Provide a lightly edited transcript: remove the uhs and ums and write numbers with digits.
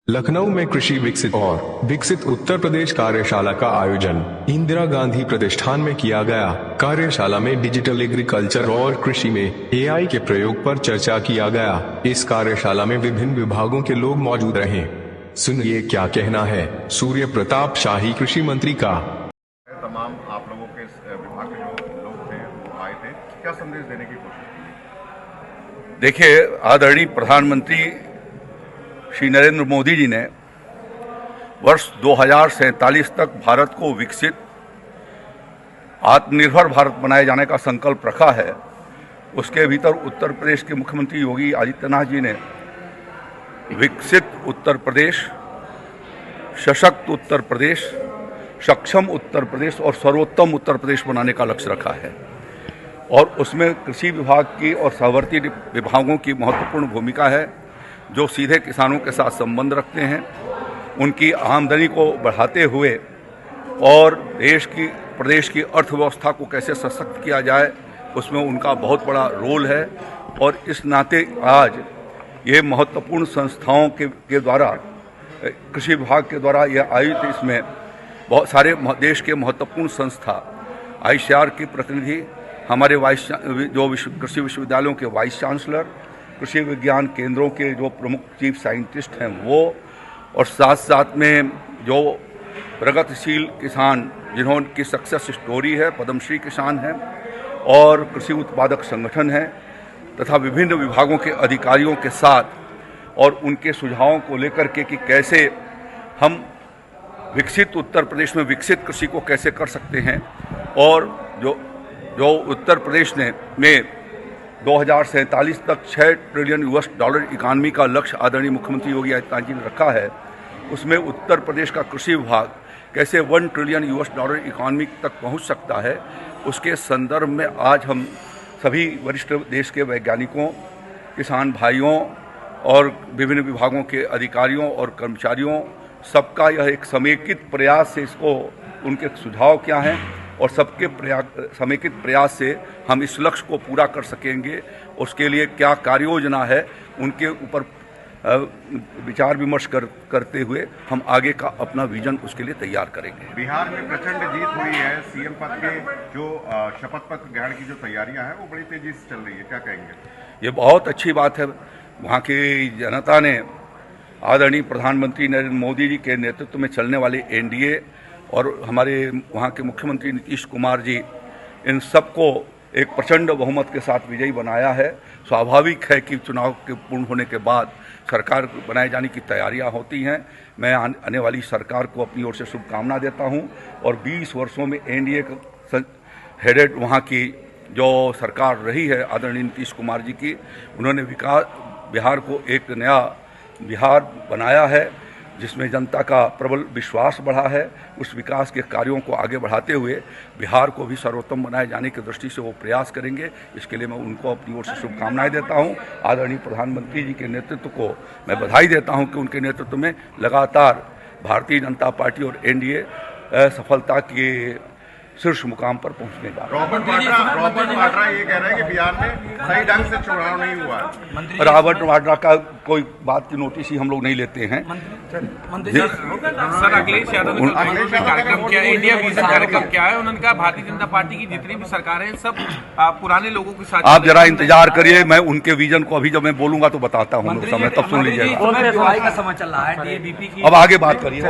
लखनऊ में कृषि विकसित और विकसित उत्तर प्रदेश कार्यशाला का आयोजन इंदिरा गांधी प्रतिष्ठान में किया गया। कार्यशाला में डिजिटल एग्रीकल्चर और कृषि में एआई के प्रयोग पर चर्चा किया गया। इस कार्यशाला में विभिन्न विभागों के लोग मौजूद रहे। सुनिए क्या कहना है सूर्य प्रताप शाही कृषि मंत्री का। तमाम आप लोगों के विभाग के जो लोग थे वो आए थे, क्या संदेश देने की कोशिश की? देखिए, आदरणीय प्रधानमंत्री श्री नरेंद्र मोदी जी ने वर्ष 2047 तक भारत को विकसित आत्मनिर्भर भारत बनाए जाने का संकल्प रखा है। उसके भीतर उत्तर प्रदेश के मुख्यमंत्री योगी आदित्यनाथ जी ने विकसित उत्तर प्रदेश, सशक्त उत्तर प्रदेश, सक्षम उत्तर प्रदेश और सर्वोत्तम उत्तर प्रदेश बनाने का लक्ष्य रखा है। और उसमें कृषि विभाग की और सहवर्ती विभागों की महत्वपूर्ण भूमिका है, जो सीधे किसानों के साथ संबंध रखते हैं, उनकी आमदनी को बढ़ाते हुए और प्रदेश की अर्थव्यवस्था को कैसे सशक्त किया जाए, उसमें उनका बहुत बड़ा रोल है। और इस नाते आज ये महत्वपूर्ण संस्थाओं के द्वारा, कृषि विभाग के द्वारा यह आयोजित, इसमें बहुत सारे देश के महत्वपूर्ण संस्था, ICAR के प्रतिनिधि, हमारे कृषि विश्वविद्यालयों के वाइस चांसलर, कृषि विज्ञान केंद्रों के जो प्रमुख चीफ साइंटिस्ट हैं वो, और साथ साथ में जो प्रगतिशील किसान जिन्होंने की सक्सेस स्टोरी है, पद्मश्री किसान हैं, और कृषि उत्पादक संगठन हैं, तथा विभिन्न विभागों के अधिकारियों के साथ और उनके सुझावों को लेकर के कि कैसे हम विकसित उत्तर प्रदेश में विकसित कृषि को कैसे कर सकते हैं। और जो उत्तर प्रदेश में 2047 तक $6 ट्रिलियन इकानमी का लक्ष्य आदरणीय मुख्यमंत्री योगी आदित्यनाथ जी ने रखा है, उसमें उत्तर प्रदेश का कृषि विभाग कैसे $1 ट्रिलियन इकानमी तक पहुंच सकता है, उसके संदर्भ में आज हम सभी वरिष्ठ देश के वैज्ञानिकों, किसान भाइयों और विभिन्न विभागों के अधिकारियों और कर्मचारियों, सबका यह एक समेकित प्रयास से, इसको उनके सुझाव क्या हैं और सबके समेकित प्रयास से हम इस लक्ष्य को पूरा कर सकेंगे। उसके लिए क्या कार्य योजना है, उनके ऊपर विचार विमर्श करते हुए हम आगे का अपना विजन उसके लिए तैयार करेंगे। बिहार में प्रचंड जीत हुई है, सीएम पद के जो शपथ पत्र ग्रहण की जो तैयारियां हैं वो बड़ी तेजी से चल रही है, क्या कहेंगे? ये बहुत अच्छी बात है। वहाँ की जनता ने आदरणीय प्रधानमंत्री नरेंद्र मोदी जी के नेतृत्व में चलने वाली NDA और हमारे वहाँ के मुख्यमंत्री नीतीश कुमार जी, इन सबको एक प्रचंड बहुमत के साथ विजयी बनाया है। स्वाभाविक है कि चुनाव के पूर्ण होने के बाद सरकार बनाए जाने की तैयारियां होती हैं। मैं आने वाली सरकार को अपनी ओर से शुभकामना देता हूं। और 20 वर्षों में NDA हेडेड वहाँ की जो सरकार रही है आदरणीय नीतीश कुमार जी की, उन्होंने बिहार को एक नया बिहार बनाया है, जिसमें जनता का प्रबल विश्वास बढ़ा है। उस विकास के कार्यों को आगे बढ़ाते हुए बिहार को भी सर्वोत्तम बनाए जाने की दृष्टि से वो प्रयास करेंगे। इसके लिए मैं उनको अपनी ओर से शुभकामनाएं देता हूं। आदरणीय प्रधानमंत्री जी के नेतृत्व को मैं बधाई देता हूं कि उनके नेतृत्व में लगातार भारतीय जनता पार्टी और NDA सफलता के शीर्ष मुकाम पर पहुंचने जा रहा है। रॉबर्ट वाड्रा ये कह रहे हैं कि बिहार में सही ढंग से चुनाव नहीं हुआ है। रॉबर्ट वाड्रा का कोई बात की नोटिस ही हम लोग नहीं लेते हैं। सर, अखिलेश यादव ने कार्यक्रम किया, इंडिया विजन कार्यक्रम क्या है, उन्होंने कहा भारतीय जनता पार्टी की जितनी भी सरकारें सब पुराने लोगों के साथ। आप जरा इंतजार करिए, मैं उनके विजन को अभी जब मैं बोलूंगा तो बताता हूँ, समय तब सुन लीजिएगा। का समय चल रहा है, अब आगे बात करिए।